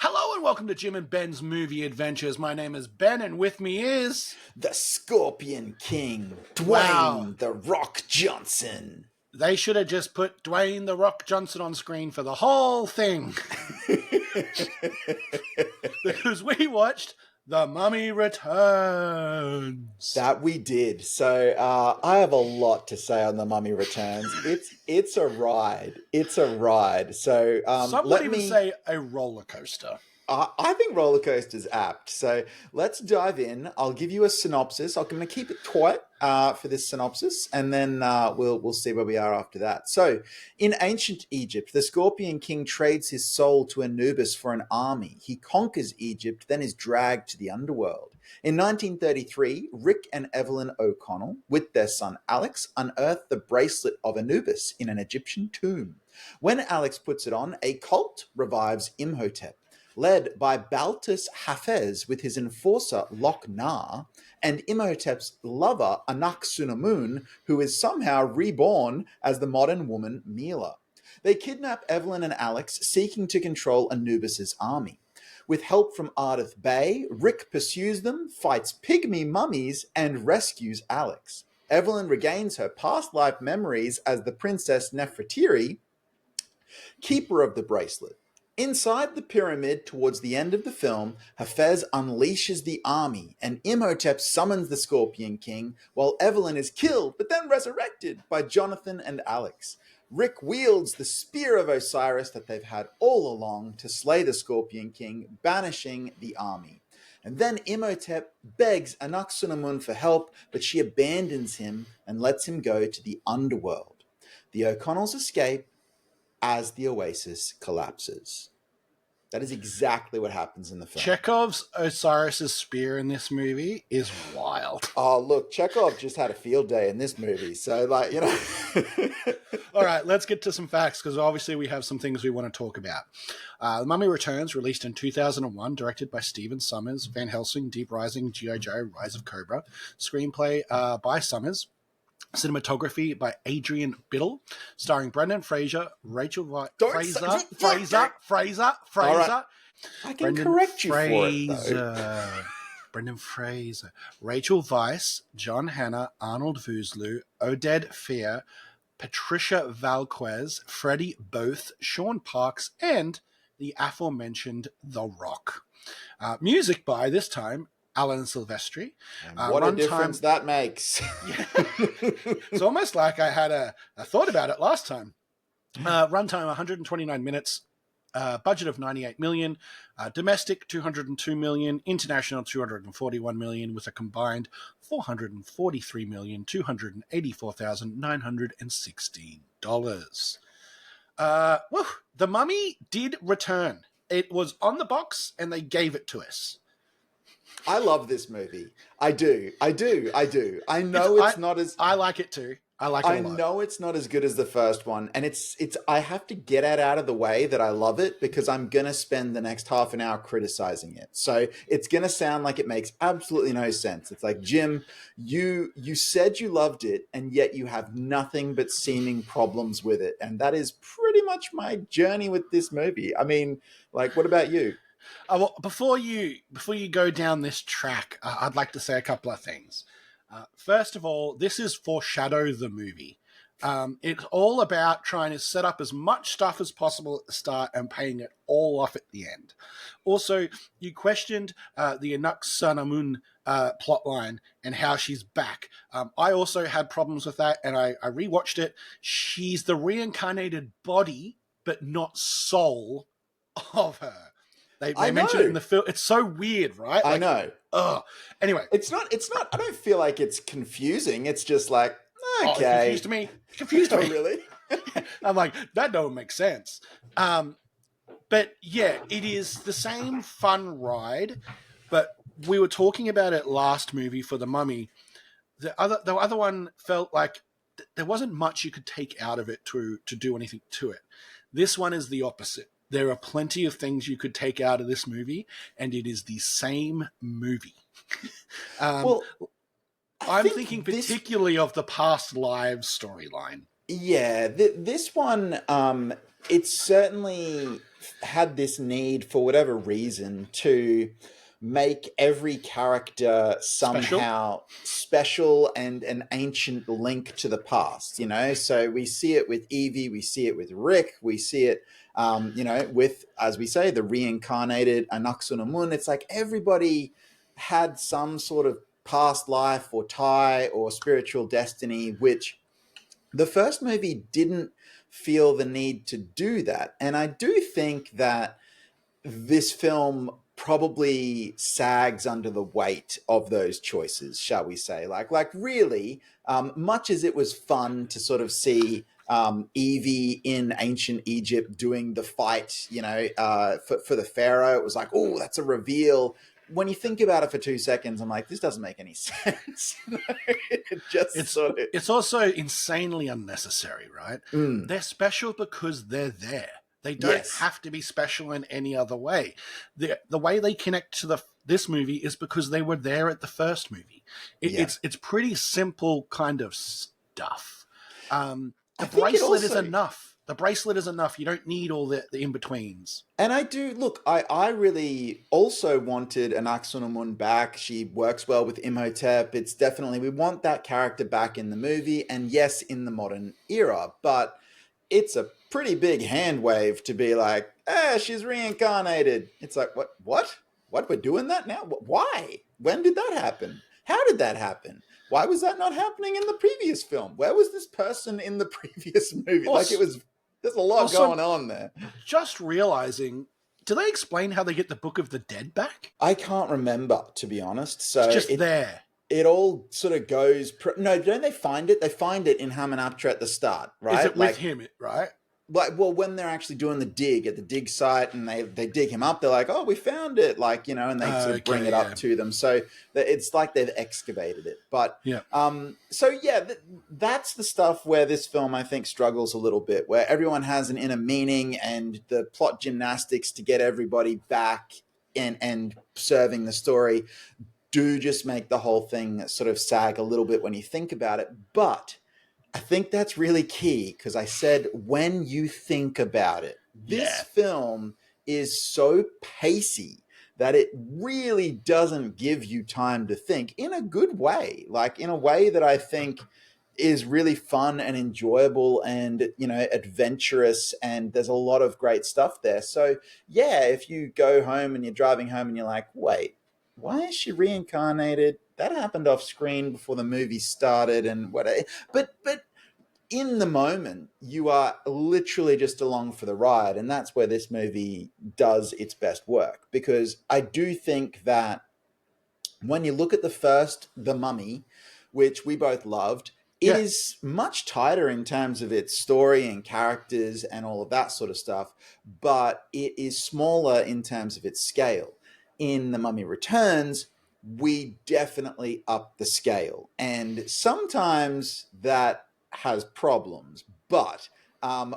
Hello and welcome to Jim and Ben's Movie Adventures. My name is Ben and with me is... the Scorpion King, Dwayne Wow. "The Rock" Johnson. They should have just put Dwayne "The Rock" Johnson on screen for the whole thing. Because we watched The Mummy Returns. That we did. So I have a lot to say on The Mummy Returns. It's a ride. It's a ride. So Some would even say a roller coaster. I think roller coaster's apt. So let's dive in. I'll give you a synopsis. I'm going to keep it quiet for this synopsis, and then we'll see where we are after that. So, in ancient Egypt, the Scorpion King trades his soul to Anubis for an army. He conquers Egypt, then is dragged to the underworld. In 1933, Rick and Evelyn O'Connell, with their son Alex, unearth the bracelet of Anubis in an Egyptian tomb. When Alex puts it on, a cult revives Imhotep, led by Baltus Hafez with his enforcer Loch-Nah and Imhotep's lover Anak-Sunamun, who is somehow reborn as the modern woman Mila. They kidnap Evelyn and Alex, seeking to control Anubis's army. With help from Ardith Bey, Rick pursues them, fights pygmy mummies, and rescues Alex. Evelyn regains her past life memories as the Princess Nefertiti, keeper of the bracelet. Inside the pyramid, towards the end of the film, Hafez unleashes the army, and Imhotep summons the Scorpion King, while Evelyn is killed, but then resurrected by Jonathan and Alex. Rick wields the spear of Osiris that they've had all along to slay the Scorpion King, banishing the army. And then Imhotep begs Anak-Sunamun for help, but she abandons him and lets him go to the underworld. The O'Connells escape as the oasis collapses. That is exactly what happens in the film. Chekhov's Osiris's spear in this movie is wild. Oh, look, Chekhov just had a field day in this movie. So, like, you know. All right, let's get to some facts, because obviously we have some things we want to talk about. The Mummy Returns, released in 2001, directed by Stephen Sommers, Van Helsing, Deep Rising, G.I. Joe, Rise of Cobra. Screenplay by Sommers. Cinematography by Adrian Biddle, starring Brendan Fraser, Rachel Fraser. All right. I can correct you for it, though. Brendan Fraser, Rachel Weisz, John Hannah, Arnold Vosloo, Oded Fehr, Patricia Valquez, Freddie Both, Sean Parks, and the aforementioned The Rock. Music by, this time, Alan Silvestri. And what a difference that makes. Yeah. It's almost like I had a thought about it last time. Runtime 129 minutes. Budget of 98 million. Domestic 202 million. International 241 million, with a combined 443,284,916 dollars. The Mummy did return. It was on the box and they gave it to us. I love this movie. I do. I know it's not as... I like it too. I like it a lot. I know it's not as good as the first one. And it's. I have to get it out of the way that I love it, because I'm going to spend the next half an hour criticizing it. So it's going to sound like it makes absolutely no sense. It's like, Jim, you said you loved it, and yet you have nothing but seeming problems with it. And that is pretty much my journey with this movie. I mean, like, what about you? Well, before you go down this track, I'd like to say a couple of things. First of all, this is Foreshadow the movie. It's all about trying to set up as much stuff as possible at the start and paying it all off at the end. Also, you questioned the Anak-Sunamun plotline and how she's back. I also had problems with that, and I rewatched it. She's the reincarnated body, but not soul of her. They mention it in the film. It's so weird, right? I know. Ugh. Anyway. It's not, I don't feel like it's confusing. It's just like, okay. It confused me. Oh, really? I'm like, that don't make sense. But yeah, it is the same fun ride, but we were talking about it last movie for The Mummy. The other one felt like there wasn't much you could take out of it to do anything to it. This one is the opposite. There are plenty of things you could take out of this movie, and it is the same movie. I'm thinking particularly of the past lives storyline. Yeah, this one, it certainly had this need for whatever reason to make every character Special. somehow special and an ancient link to the past, you know? So we see it with Evie, we see it with Rick, we see it, with, as we say, the reincarnated Anaxunamun. It's like everybody had some sort of past life or tie or spiritual destiny, which the first movie didn't feel the need to do that. And I do think that this film probably sags under the weight of those choices, shall we say. Like really, much as it was fun to sort of see Evie in ancient Egypt doing the fight, for the pharaoh, it was like, oh, that's a reveal. When you think about it for 2 seconds, I'm like, this doesn't make any sense. It just It's sort of. it's also insanely unnecessary, right? Mm, They're special because they're there. They don't yes. have to be special in any other way. The way they connect to this movie is because they were there at the first movie. Yeah. It's pretty simple kind of stuff. I The think it bracelet is also. enough. The bracelet is enough. You don't need all the in betweens. And I do look. I really also wanted an Aksunamun back. She works well with Imhotep. It's definitely we want that character back in the movie, and yes, in the modern era. But it's a pretty big hand wave to be like, she's reincarnated. It's like, what? We're doing that now? Why? When did that happen? How did that happen? Why was that not happening in the previous film? Where was this person in the previous movie? Like it Also, was. There's a lot also, going on there. just realizing, do they explain how they get the Book of the Dead back? I can't remember, to be honest. It's So just there. it all sort of goes. No, don't they find it? They find it in Hamunaptra at the start, Is right? it with him, right? Well, when they're actually doing the dig at the dig site and they dig him up, they're like, oh, we found it, like, and they sort of bring it Okay, up yeah. to them. So it's like they've excavated it. But Yeah. so yeah, that's the stuff where this film I think struggles a little bit, where everyone has an inner meaning and the plot gymnastics to get everybody back and serving the story do just make the whole thing sort of sag a little bit when you think about it. But I think that's really key because I said when you think about it, this Yeah. film is so pacey that it really doesn't give you time to think in a good way, like in a way that I think is really fun and enjoyable and adventurous, and there's a lot of great stuff there. So yeah, if you go home and you're driving home and you're like, wait, why is she reincarnated? That happened off screen before the movie started, and what? But in the moment, you are literally just along for the ride, and that's where this movie does its best work. Because I do think that when you look at the first, The Mummy, which we both loved, it Yeah. is much tighter in terms of its story and characters and all of that sort of stuff, but it is smaller in terms of its scale. In The Mummy Returns, we definitely up the scale, and sometimes that has problems, but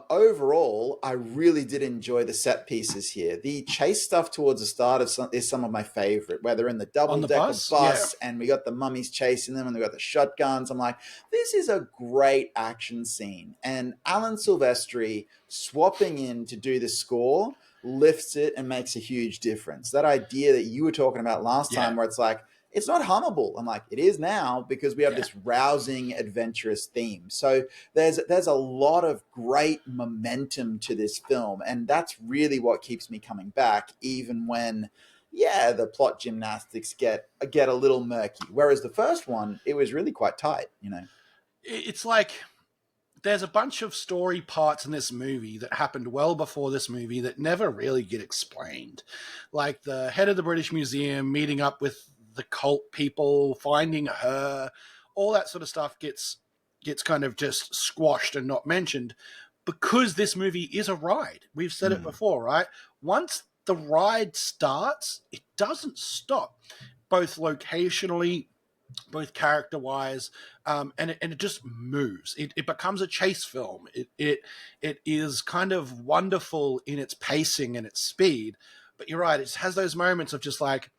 overall, I really did enjoy the set pieces here. The chase stuff towards the start is some of my favorite, where they're in the On double the decker bus? Yeah. bus and we got the mummies chasing them and we got the shotguns. I'm like, this is a great action scene. And Alan Silvestri swapping in to do the score lifts it and makes a huge difference. That idea that you were talking about last Yeah. time, where it's like, it's not hummable. I'm like, it is now because we have Yeah. this rousing, adventurous theme. So there's a lot of great momentum to this film, and that's really what keeps me coming back, even when, yeah, the plot gymnastics get a little murky. Whereas the first one, it was really quite tight. It's like there's a bunch of story parts in this movie that happened well before this movie that never really get explained. Like the head of the British Museum meeting up with the cult people, finding her, all that sort of stuff gets kind of just squashed and not mentioned because this movie is a ride. We've said it Mm, before, right? Once the ride starts, it doesn't stop, both locationally, both character wise, and it just moves. It becomes a chase film. It is kind of wonderful in its pacing and its speed. But you're right; it has those moments of just like,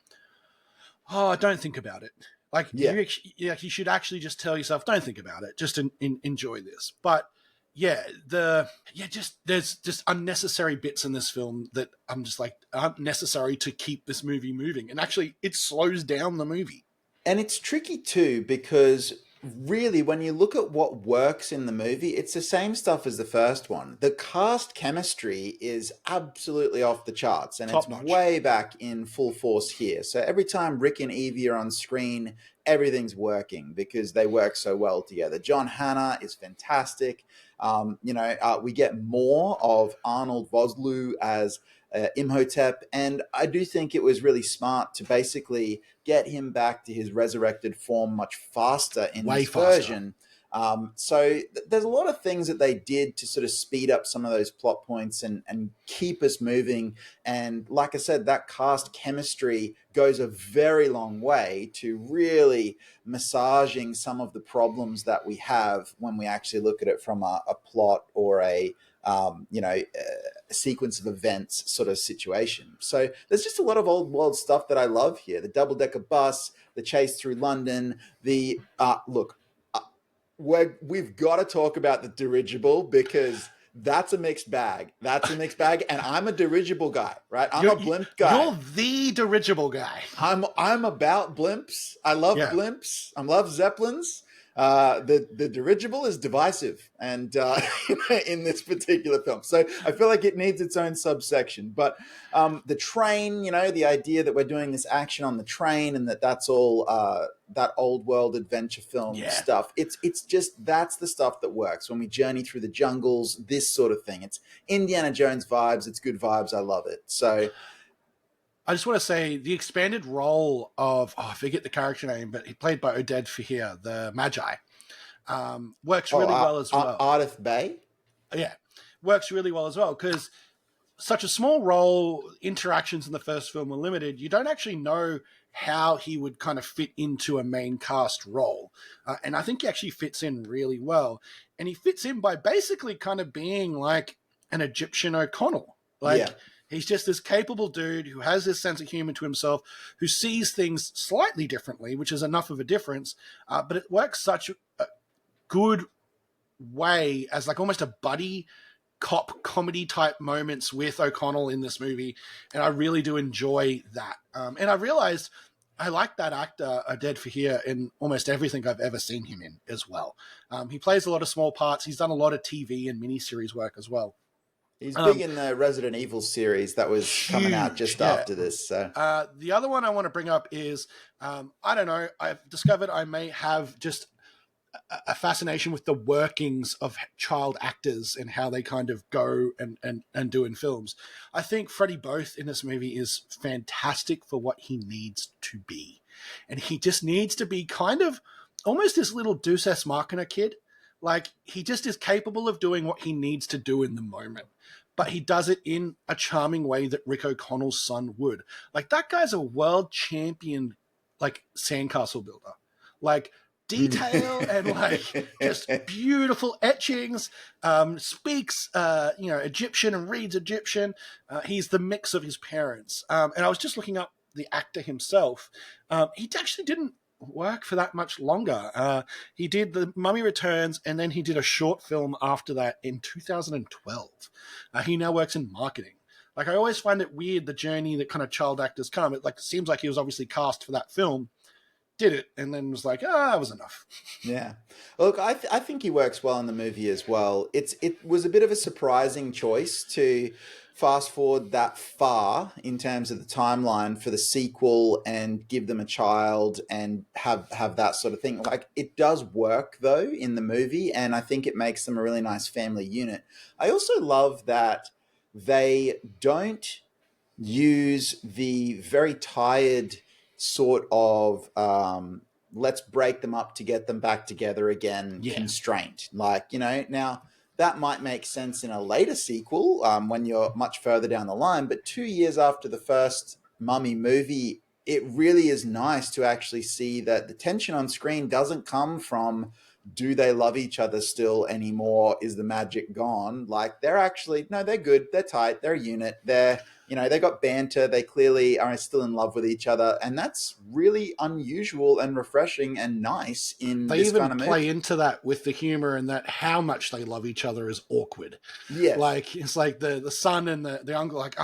oh, don't think about it. Like yeah. you should actually just tell yourself, don't think about it. Just enjoy this. But yeah, just there's just unnecessary bits in this film that I'm just like aren't necessary to keep this movie moving, and actually it slows down the movie. And it's tricky too because really, when you look at what works in the movie, it's the same stuff as the first one. The cast chemistry is absolutely off the charts, and it's Top notch. way back in full force here. So every time Rick and Evie are on screen, everything's working because they work so well together. John Hannah is fantastic. We get more of Arnold Vosloo as Imhotep, and I do think it was really smart to basically get him back to his resurrected form much faster in Way this faster. version. There's a lot of things that they did to sort of speed up some of those plot points and keep us moving. And like I said, that cast chemistry goes a very long way to really massaging some of the problems that we have when we actually look at it from a plot or a sequence of events sort of situation. So there's just a lot of old world stuff that I love here. The double decker bus, the chase through London, the look. We've got to talk about the dirigible because that's a mixed bag. That's a mixed bag, and I'm a dirigible guy, right? I'm a blimp guy. You're the dirigible guy. I'm about blimps. I love Yeah. blimps. I love zeppelins. The dirigible is divisive, and in this particular film, so I feel like it needs its own subsection. But the train, the idea that we're doing this action on the train, and that's all that old world adventure film stuff. It's just that's the stuff that works when we journey through the jungles. This sort of thing. It's Indiana Jones vibes. It's good vibes. I love it. So. I just want to say the expanded role of, I forget the character name, but he played by Oded Fahir, the Magi, works really well as well. Ardith Bay? Yeah, works really well as well because such a small role, interactions in the first film were limited. You don't actually know how he would kind of fit into a main cast role. And I think he actually fits in really well. And he fits in by basically kind of being like an Egyptian O'Connell. He's just this capable dude who has this sense of humor to himself, who sees things slightly differently, which is enough of a difference. But it works such a good way as like almost a buddy cop comedy type moments with O'Connell in this movie. And I really do enjoy that. And I realized I like that actor, Oded Fahir, in almost everything I've ever seen him in as well. He plays a lot of small parts. He's done a lot of TV and miniseries work as well. He's big in the Resident Evil series that was coming out just after this. So the other one I want to bring up is, I don't know, I've discovered I may have just a fascination with the workings of child actors and how they kind of go and do in films. I think Freddie Both in this movie is fantastic for what he needs to be. And he just needs to be kind of almost this little Deus Ex Machina kid. Like, he just is capable of doing what he needs to do in the moment. But he does it in a charming way that Rick O'Connell's son would. Like, that guy's a world champion, like, sandcastle builder. Like, detail and like just beautiful etchings, speaks Egyptian and reads Egyptian. He's the mix of his parents. And I was just looking up the actor himself. He actually didn't work for that much longer. He did The Mummy Returns, and then he did a short film after that in 2012. He now works in marketing. Like, I always find it weird, the journey that kind of child actors come. It seems like he was obviously cast for that film, did it, and then was like, that was enough. Yeah. Look, I think he works well in the movie as well. It was a bit of a surprising choice to fast forward that far in terms of the timeline for the sequel and give them a child and have that sort of thing. Like, it does work though in the movie, and I think it makes them a really nice family unit. I also love that they don't use the very tired sort of let's break them up to get them back together again constraint. Like, now that might make sense in a later sequel when you're much further down the line, but 2 years after the first Mummy movie, it really is nice to actually see that the tension on screen doesn't come from do they love each other still anymore? Is the magic gone? Like, they're actually, no, they're good. They're tight. They're a unit. They're, they got banter. They clearly are still in love with each other. And that's really unusual and refreshing and nice in They this even kind of play movie. into that with the humor, and that how much they love each other is awkward. Yes. Like, it's like the son and the uncle, like,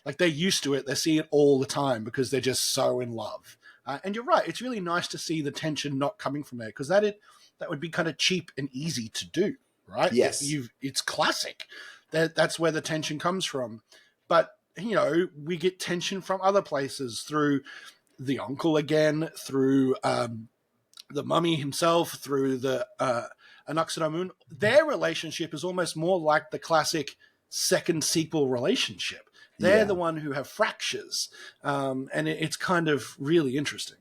like they're used to it. They see it all the time because they're just so in love. And you're right. It's really nice to see the tension not coming from there, because that would be kind of cheap and easy to do, right? Yes. It's classic. That's where the tension comes from. But, we get tension from other places, through the uncle again, through the mummy himself, through the Anaxiramun. Their relationship is almost more like the classic second sequel relationship. They're the one who have fractures, and it's kind of really interesting.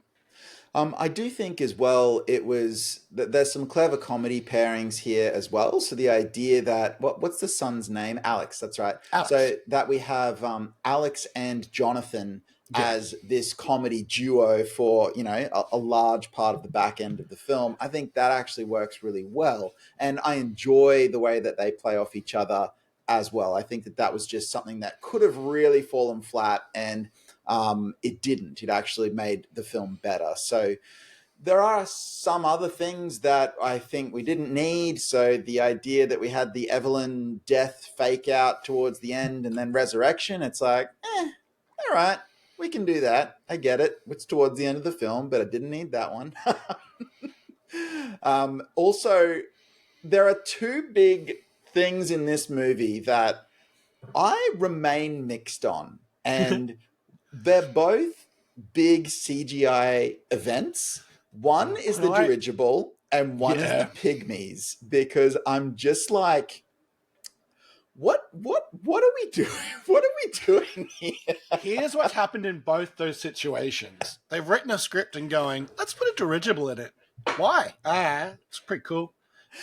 I do think as well it was that there's some clever comedy pairings here as well. So the idea that what's the son's name? Alex. That's right. Alex. So that we have Alex and Jonathan as this comedy duo for a large part of the back end of the film. I think that actually works really well, and I enjoy the way that they play off each other as well. I think that was just something that could have really fallen flat, and it didn't. It actually made the film better. So there are some other things that I think we didn't need. So the idea that we had the Evelyn death fake out towards the end and then resurrection, it's like, all right, we can do that. I get it. It's towards the end of the film, but I didn't need that one. Also, there are two big things in this movie that I remain mixed on, and they're both big CGI events. One is the dirigible and one is the pygmies, because I'm just like, what are we doing? What are we doing here? Here's what's happened in both those situations. They've written a script and going, let's put a dirigible in it. Why? It's pretty cool.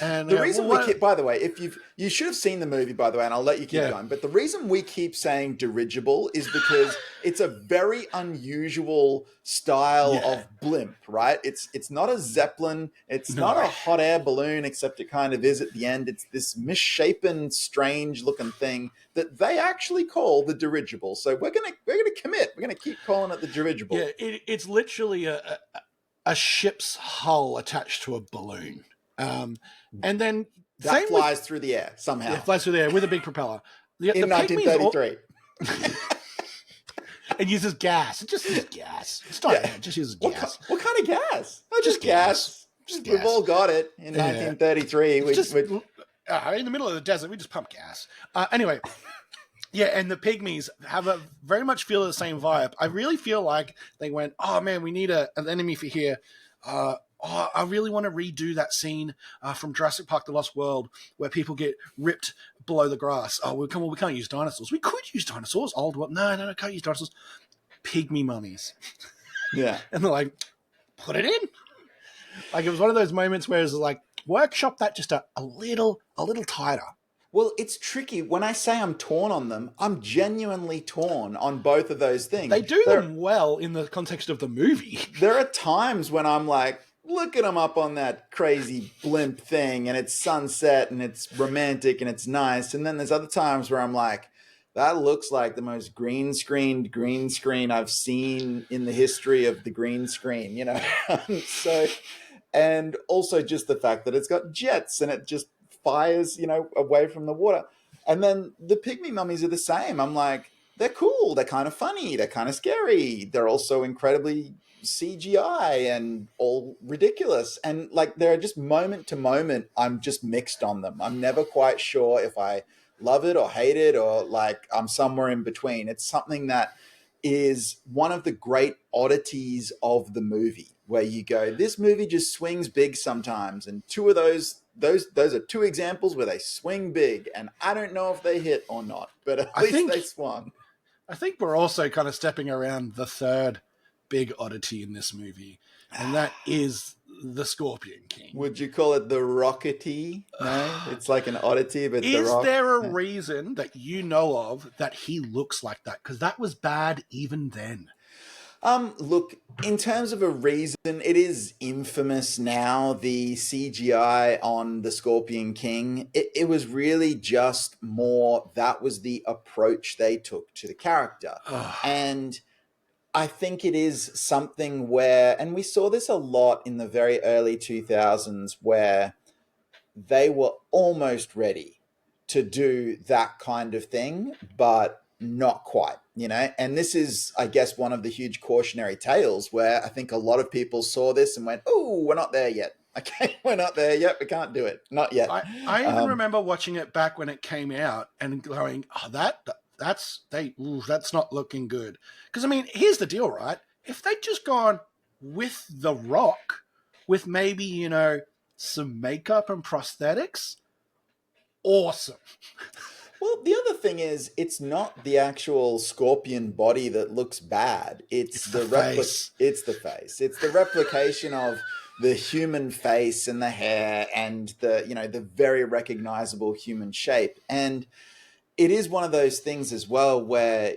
And the reason we keep, by the way, if you should have seen the movie, by the way, and I'll let you keep going. But the reason we keep saying dirigible is because it's a very unusual style of blimp, right? It's not a zeppelin, it's not a hot air balloon, except it kind of is at the end. It's this misshapen, strange looking thing that they actually call the dirigible. So we're gonna commit. We're gonna keep calling it the dirigible. Yeah, it's literally a ship's hull attached to a balloon. And then that flies through the air somehow. Yeah, flies through the air with a big propeller. In 1933. It uses gas. It just uses gas. It's not it just uses gas. What kind of gas? Just gas. We've all got it in 1933. In the middle of the desert, we just pump gas. Anyway, and the pygmies have very much feel the same vibe. I really feel like they went, oh man, we need an enemy for here. I really want to redo that scene from Jurassic Park: The Lost World where people get ripped below the grass. Oh, we can't use dinosaurs. We could use dinosaurs. Old one. No, can't use dinosaurs. Pygmy mummies. Yeah. And they're like, put it in. Like, it was one of those moments where it's like, workshop that just a little tighter. Well, it's tricky. When I say I'm torn on them, I'm genuinely torn on both of those things. They do them well in the context of the movie. There are times when I'm like, look at them up on that crazy blimp thing, and it's sunset, and it's romantic, and it's nice. And then there's other times where I'm like, that looks like the most green screen I've seen in the history of the green screen, So, and also just the fact that it's got jets and it just fires, away from the water. And then the pygmy mummies are the same. I'm like, they're cool. They're kind of funny. They're kind of scary. They're also incredibly CGI and all ridiculous. And like, they're just moment to moment, I'm just mixed on them. I'm never quite sure if I love it or hate it, or like I'm somewhere in between. It's something that is one of the great oddities of the movie, where you go, this movie just swings big sometimes. And two of those are two examples where they swing big, and I don't know if they hit or not, but at least they swung. I think we're also kind of stepping around the third big oddity in this movie, and that is the Scorpion King. Would you call it the Rockety? No, it's like an oddity, but is there a reason that you know of that he looks like that? Because that was bad even then. Look, in terms of a reason, it is infamous now, the CGI on the Scorpion King. It was really just more, that was the approach they took to the character. And I think it is something where, and we saw this a lot in the very early 2000s, where they were almost ready to do that kind of thing, but not quite, you know? And this is, I guess, one of the huge cautionary tales where I think a lot of people saw this and went, oh, we're not there yet. Okay, we're not there yet. We can't do it. Not yet. I even remember watching it back when it came out and going, oh, that's not looking good. Because I mean, here's the deal, right? If they'd just gone with The Rock, with maybe some makeup and prosthetics, awesome. Well, the other thing is, it's not the actual scorpion body that looks bad. It's the face. It's the face. It's the replication of the human face and the hair and the very recognizable human shape. And it is one of those things as well where,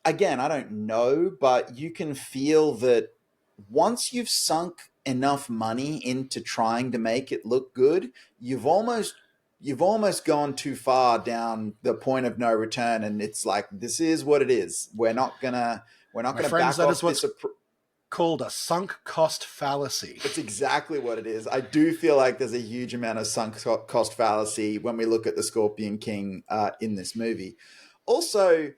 again, I don't know, but you can feel that once you've sunk enough money into trying to make it look good, you've almost gone too far down the point of no return, and it's like, this is what it is. We're not gonna My friends, back that off is what's this. called a sunk cost fallacy. It's exactly what it is. I do feel like there's a huge amount of sunk cost fallacy when we look at the Scorpion King in this movie. Also,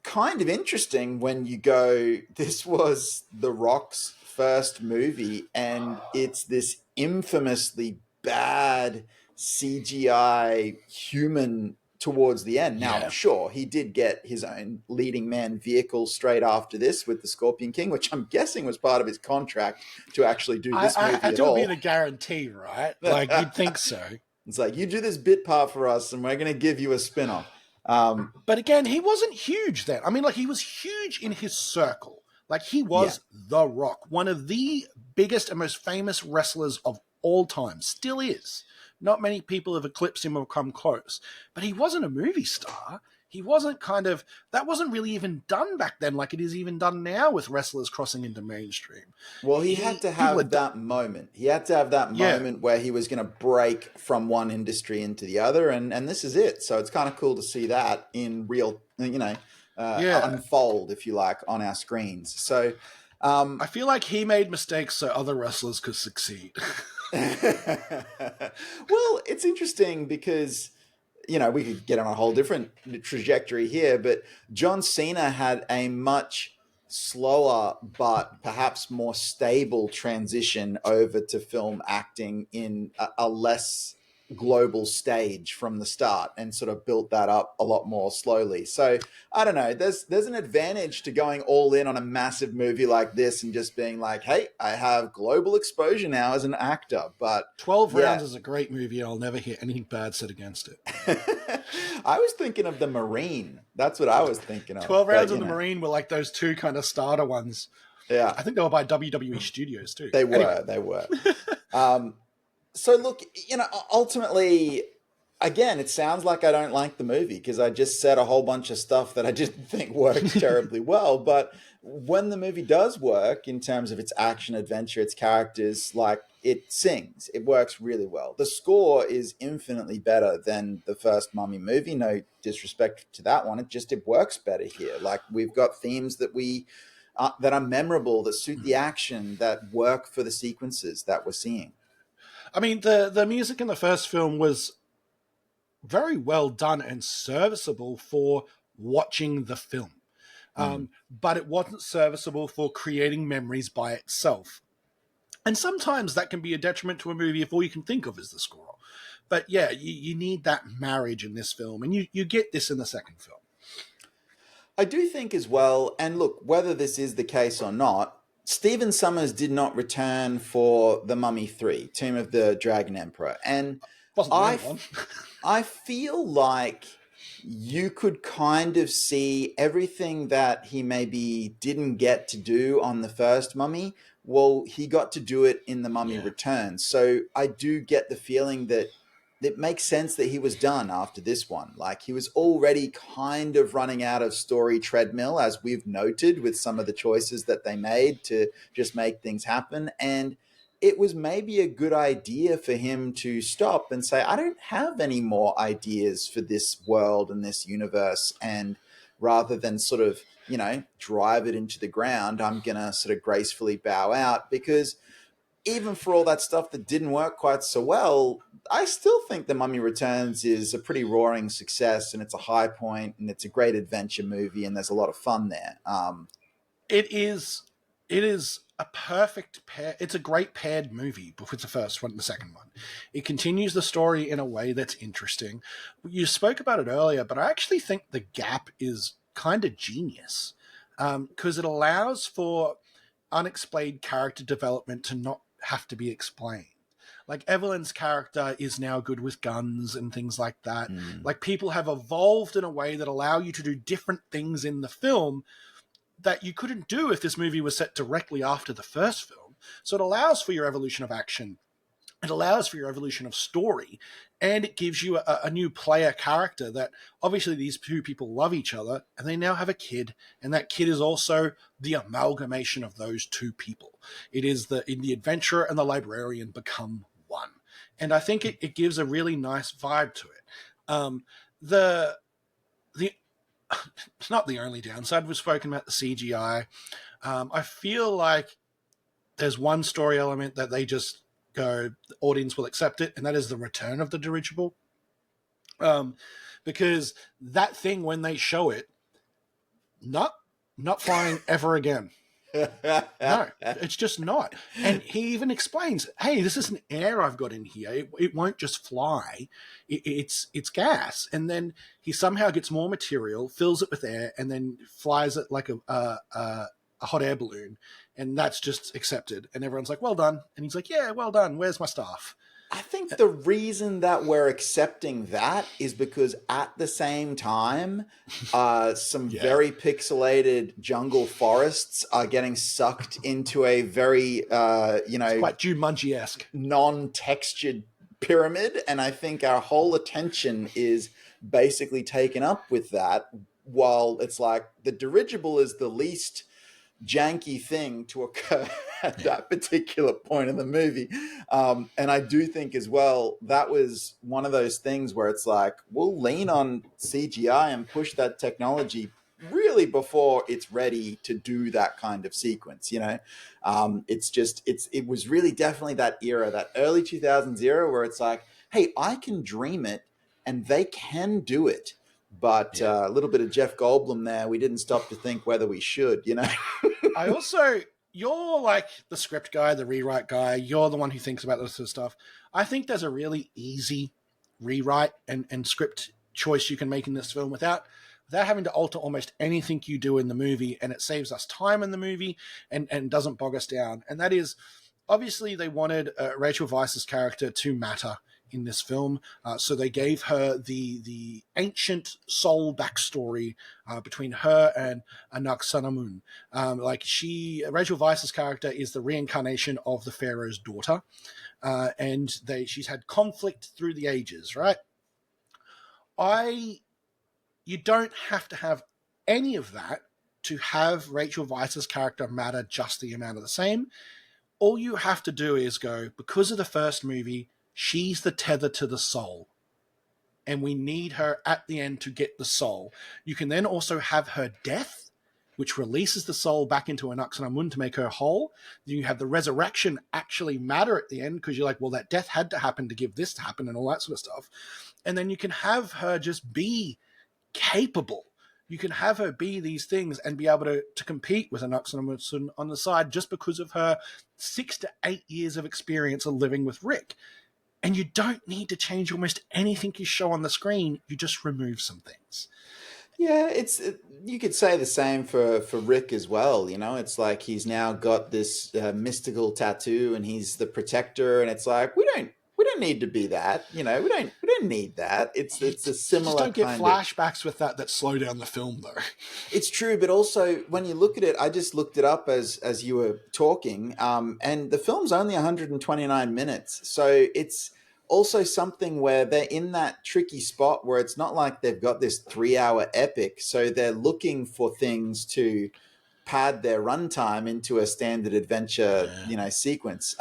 kind of interesting when you go, this was The Rock's first movie, and it's this infamously bad CGI human towards the end. Now, Yeah. sure, he did get his own leading man vehicle straight after this with the Scorpion King, which I'm guessing was part of his contract to actually do this movie I at do all. be the guarantee, right? Like, you'd think so. It's like, you do this bit part for us, and we're going to give you a spin-off. But again, he wasn't huge then. I mean, like, he was huge in his circle. Like, he was The Rock, one of the biggest and most famous wrestlers of all time. Still is. Not many people have eclipsed him or come close. But he wasn't a movie star. He wasn't that wasn't really even done back then like it is even done now with wrestlers crossing into mainstream. Well, he had to have that moment. He had to have that moment where he was going to break from one industry into the other, and this is it. So it's kind of cool to see that in real, unfold, if you like, on our screens. So I feel like he made mistakes so other wrestlers could succeed. Well, it's interesting because, we could get on a whole different trajectory here, but John Cena had a much slower but perhaps more stable transition over to film acting in a less global stage from the start, and sort of built that up a lot more slowly. So I don't know, there's an advantage to going all in on a massive movie like this and just being like, hey, I have global exposure now as an actor. But 12 Rounds is a great movie, and I'll never hear anything bad said against it. I was thinking of The Marine. That's what I was thinking of. 12 Rounds and The Marine were like those two kind of starter ones. Yeah. I think they were by WWE Studios too. They were. So look, ultimately, again, it sounds like I don't like the movie because I just said a whole bunch of stuff that I didn't think worked terribly well. But when the movie does work in terms of its action, adventure, its characters, like, it sings. It works really well. The score is infinitely better than the first Mummy movie. No disrespect to that one. It works better here. Like, we've got themes that that are memorable, that suit the action, that work for the sequences that we're seeing. I mean, the music in the first film was very well done and serviceable for watching the film. But it wasn't serviceable for creating memories by itself. And sometimes that can be a detriment to a movie if all you can think of is the score. But yeah, you need that marriage in this film, and you get this in the second film. I do think as well, and look, whether this is the case or not, Stephen Summers did not return for The Mummy 3, Tomb of the Dragon Emperor. And I feel like you could kind of see everything that he maybe didn't get to do on the first Mummy. Well, he got to do it in The Mummy Returns. So I do get the feeling that it makes sense that he was done after this one. Like, he was already kind of running out of story treadmill, as we've noted with some of the choices that they made to just make things happen. And it was maybe a good idea for him to stop and say, I don't have any more ideas for this world and this universe. And rather than sort of, drive it into the ground, I'm going to sort of gracefully bow out, because even for all that stuff that didn't work quite so well, I still think The Mummy Returns is a pretty roaring success, and it's a high point, and it's a great adventure movie, and there's a lot of fun there. It is a perfect pair. It's a great paired movie with the first one and the second one. It continues the story in a way that's interesting. You spoke about it earlier, but I actually think the gap is kind of genius, because it allows for unexplained character development to not have to be explained. Like, Evelyn's character is now good with guns and things like that. Like, people have evolved in a way that allow you to do different things in the film that you couldn't do if this movie was set directly after the first film. So it allows for your evolution of action. It allows for your evolution of story, and it gives you a new player character that obviously these two people love each other, and they now have a kid, and that kid is also the amalgamation of those two people. It is the adventurer and the librarian become one. And I think it gives a really nice vibe to it. The It's not the only downside. We've spoken about the CGI. I feel like there's one story element that they just go, the audience will accept it, and that is the return of the dirigible. Because that thing, when they show it, not flying ever again. No, it's just not. And he even explains, hey, this isn't air I've got in here. It won't just fly. It's gas. And then he somehow gets more material, fills it with air, and then flies it like a hot air balloon. And that's just accepted. And everyone's like, well done. And he's like, yeah, well done. Where's my staff? I think the reason that we're accepting that is because at the same time, some very pixelated jungle forests are getting sucked into a very, It's quite Jumanji-esque. non-textured pyramid. And I think our whole attention is basically taken up with that, while it's like the dirigible is the least janky thing to occur at that particular point in the movie. And I do think as well, that was one of those things where it's like, we'll lean on CGI and push that technology really before it's ready to do that kind of sequence. It was really definitely that era, that early 2000s era, where it's like, hey, I can dream it and they can do it. But a little bit of Jeff Goldblum there. We didn't stop to think whether we should, I also, you're like the script guy, the rewrite guy. You're the one who thinks about this sort of stuff. I think there's a really easy rewrite and script choice you can make in this film without having to alter almost anything you do in the movie, and it saves us time in the movie and doesn't bog us down. And that is, obviously, they wanted Rachel Weisz's character to matter in this film, so they gave her the ancient soul backstory between her and Anaxanamun. Rachel Weisz's character is the reincarnation of the pharaoh's daughter, and she's had conflict through the ages, right? You don't have to have any of that to have Rachel Weisz's character matter just the amount of the same. All you have to do is go, because of the first movie, she's the tether to the soul, and we need her at the end to get the soul. You can then also have her death, which releases the soul back into Anaxanamun to make her whole. Then you have the resurrection actually matter at the end, because you're like, well, that death had to happen to give this to happen and all that sort of stuff. And then you can have her just be capable. You can have her be these things and be able to compete with Anaxanamun on the side, just because of her 6 to 8 years of experience of living with Rick. And you don't need to change almost anything you show on the screen. You just remove some things. Yeah, you could say the same for Rick as well. It's like he's now got this mystical tattoo, and he's the protector, and it's like we don't need to be that. We don't need that. It's a similar. You just don't get kind flashbacks with that slow down the film, though. It's true, but also when you look at it, I just looked it up as you were talking, and the film's only 129 minutes, so it's also something where they're in that tricky spot where it's not like they've got this 3-hour epic, so they're looking for things to pad their runtime into a standard adventure, sequence.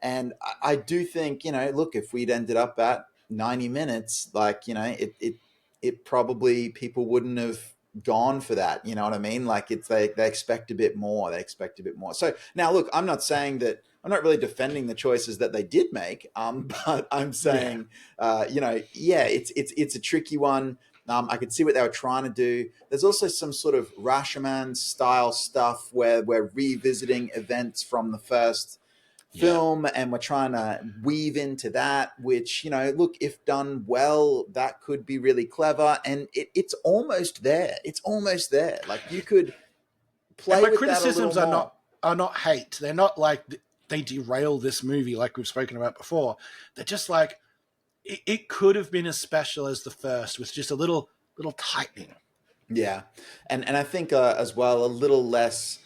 And I do think, look, if we'd ended up at 90 minutes, like, it probably people wouldn't have gone for that. You know what I mean? Like they expect a bit more. They expect a bit more. So now, look, I'm not saying that. I'm not really defending the choices that they did make, but I'm saying, it's a tricky one. I could see what they were trying to do. There's also some sort of Rashomon style stuff where we're revisiting events from the first film, and we're trying to weave into that, which, look, if done well, that could be really clever. And it's almost there. It's almost there. Like, you could play and my with that a little criticisms more. are not hate. They're not like they derail this movie like we've spoken about before. They're just like it could have been as special as the first with just a little tightening. Yeah, and I think as well a little less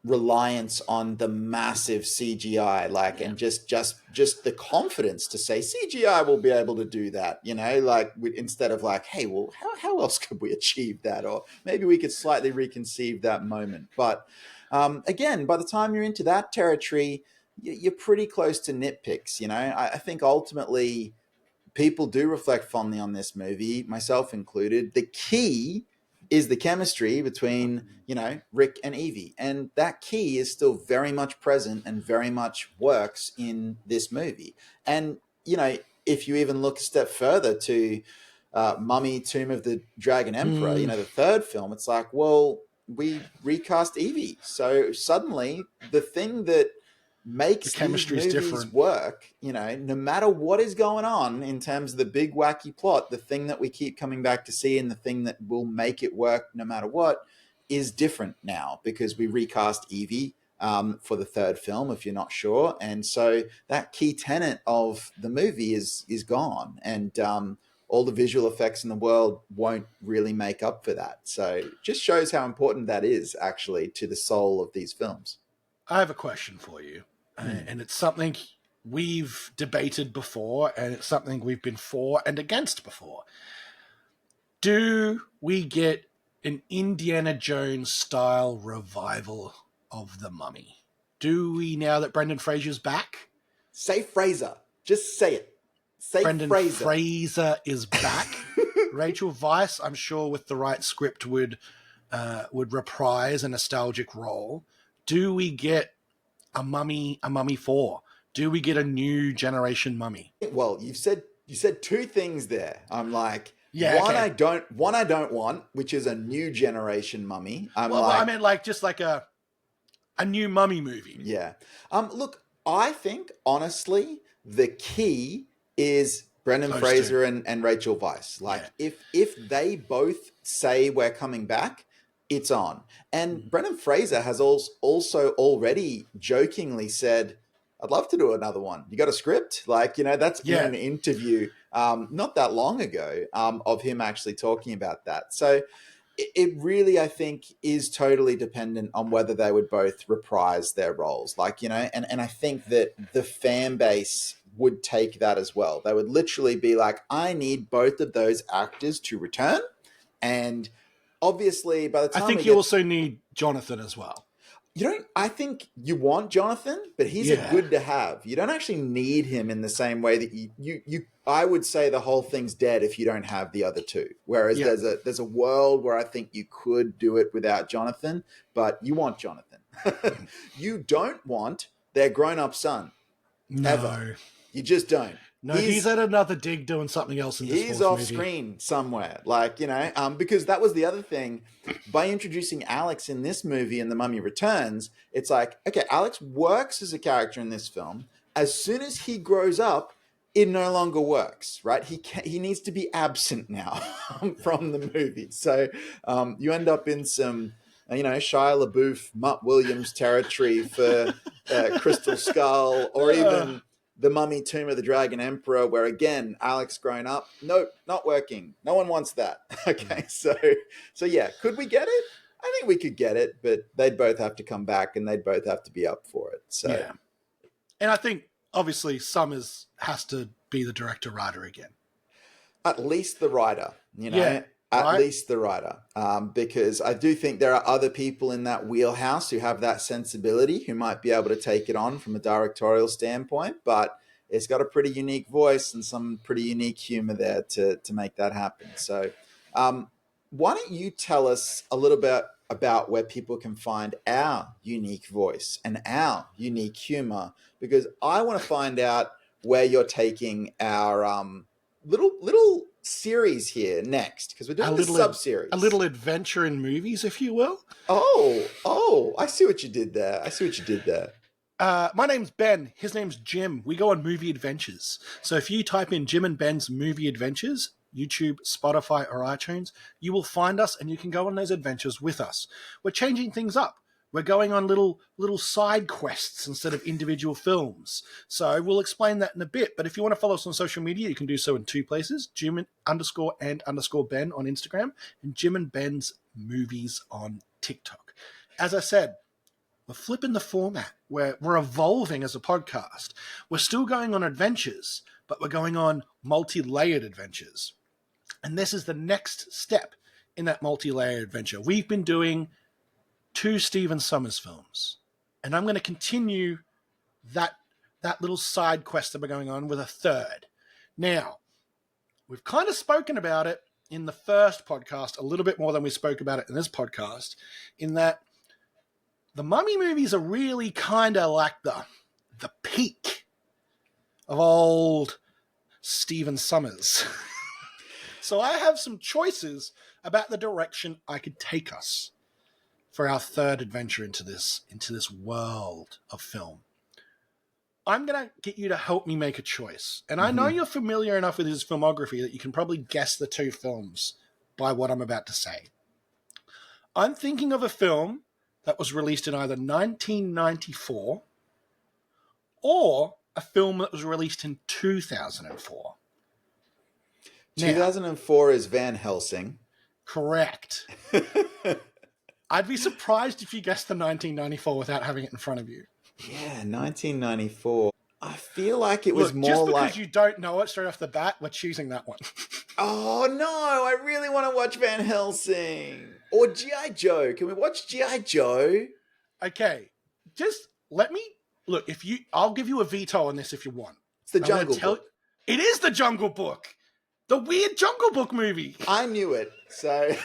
reliance on the massive CGI, like, and just the confidence to say CGI will be able to do that, like instead of like, hey, well, how else could we achieve that, or maybe we could slightly reconceive that moment. But again, by the time you're into that territory, you're pretty close to nitpicks. I think ultimately people do reflect fondly on this movie, myself included. The key is the chemistry between, Rick and Evie. And that key is still very much present and very much works in this movie. And, if you even look a step further to Mummy, Tomb of the Dragon Emperor, the third film, it's like, well, we recast Evie. So suddenly the thing that makes these movies different. work, no matter what is going on in terms of the big wacky plot, the thing that we keep coming back to see and the thing that will make it work no matter what is different now, because we recast Evie for the third film, if you're not sure. And so that key tenet of the movie is gone. And all the visual effects in the world won't really make up for that. So it just shows how important that is actually to the soul of these films. I have a question for you, and it's something we've debated before, and it's something we've been for and against before. Do we get an Indiana Jones style revival of The Mummy? Do we, now that Brendan Fraser's back? Say Fraser. Just say it. Say Brendan Fraser. Fraser is back. Rachel Weisz, I'm sure with the right script, would reprise a nostalgic role. Do we get a Mummy 4? Do we get a new generation Mummy? Well, you said two things there. I'm like, Yeah, I don't want, which is a new generation Mummy. I meant like just like a new Mummy movie. Yeah. Look, I think honestly the key is Brendan Fraser and Rachel Weisz. Like, if they both say we're coming back, it's on. And Brendan Fraser has also already jokingly said, I'd love to do another one. You got a script? Like, that's in an interview not that long ago of him actually talking about that. So it really, I think, is totally dependent on whether they would both reprise their roles. Like, and I think that the fan base would take that as well. They would literally be like, I need both of those actors to return. And obviously, by the time I think you also need Jonathan as well. I think you want Jonathan, but he's a good to have. You don't actually need him in the same way that you I would say the whole thing's dead if you don't have the other two. Whereas there's a world where I think you could do it without Jonathan, but you want Jonathan. You don't want their grown-up son. No. Ever. You just don't. No, he's at another dig doing something else in this He's off screen somewhere. Like, because that was the other thing. By introducing Alex in this movie and The Mummy Returns, it's like, okay, Alex works as a character in this film. As soon as he grows up, it no longer works, right? He needs to be absent now from the movie. So you end up in some, Shia LaBeouf, Mutt Williams territory for Crystal Skull, or even The Mummy, Tomb of the Dragon Emperor, where again, Alex grown up. Nope, not working. No one wants that. Okay, so yeah, could we get it? I think we could get it, but they'd both have to come back and they'd both have to be up for it. So yeah. And I think obviously Summers has to be the director writer again. At least the writer, you know, Yeah, at right? least the writer, because I do think there are other people in that wheelhouse who have that sensibility who might be able to take it on from a directorial standpoint, but it's got a pretty unique voice and some pretty unique humor there to make that happen. So why don't you tell us a little bit about where people can find our unique voice and our unique humor, because I want to find out where you're taking our little series here next, because we're doing the sub series. A little adventure in movies, if you will. Oh, I see what you did there. My name's Ben. His name's Jim. We go on movie adventures. So if you type in Jim and Ben's Movie Adventures, YouTube, Spotify, or iTunes, you will find us and you can go on those adventures with us. We're changing things up. We're going on little side quests instead of individual films. So we'll explain that in a bit. But if you want to follow us on social media, you can do so in two places: Jim _and_Ben on Instagram and Jim and Ben's Movies on TikTok. As I said, we're flipping the format. We're evolving as a podcast. We're still going on adventures, but we're going on multi-layered adventures. And this is the next step in that multi-layered adventure. We've been doing 2 Stephen Sommers films, and I'm going to continue that little side quest that we're going on with a third. Now, we've kind of spoken about it in the first podcast a little bit more than we spoke about it in this podcast, in that the Mummy movies are really kind of like the peak of old Stephen Sommers. So I have some choices about the direction I could take us for our third adventure into this world of film. I'm going to get you to help me make a choice. And I know you're familiar enough with his filmography that you can probably guess the 2 films by what I'm about to say. I'm thinking of a film that was released in either 1994 or a film that was released in 2004. 2004 is Van Helsing. Correct. I'd be surprised if you guessed the 1994 without having it in front of you. Yeah, 1994. I feel like it was more just because like... you don't know it straight off the bat, we're choosing that one. Oh, no, I really want to watch Van Helsing. Or G.I. Joe. Can we watch G.I. Joe? Okay, just let me... Look, I'll give you a veto on this if you want. It's the Jungle Book. It is the Jungle Book. The weird Jungle Book movie. I knew it, so...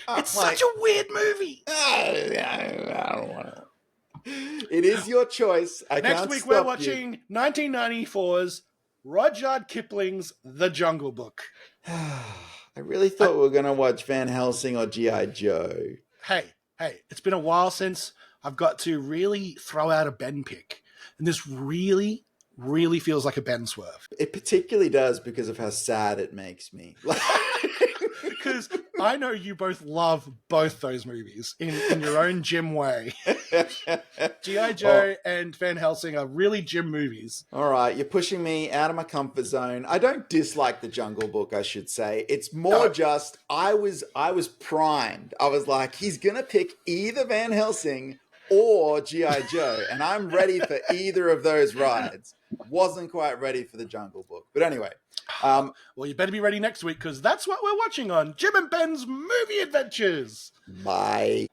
It's such a weird movie. I don't want to... It is your choice. Next week we're watching 1994's Rudyard Kipling's The Jungle Book. I really thought we were going to watch Van Helsing or G.I. Joe. Hey, it's been a while since I've got to really throw out a Ben pick. And this really, really feels like a Ben swerve. It particularly does because of how sad it makes me. Because I know you both love both those movies in your own Jim way. G.I. Joe and Van Helsing are really Jim movies. All right, you're pushing me out of my comfort zone. I don't dislike The Jungle Book, I should say. It's more just I was primed. I was like, he's going to pick either Van Helsing or G.I. Joe, and I'm ready for either of those rides. Wasn't quite ready for The Jungle Book. But anyway... well, you better be ready next week because that's what we're watching on Jim and Ben's Movie Adventures. Bye.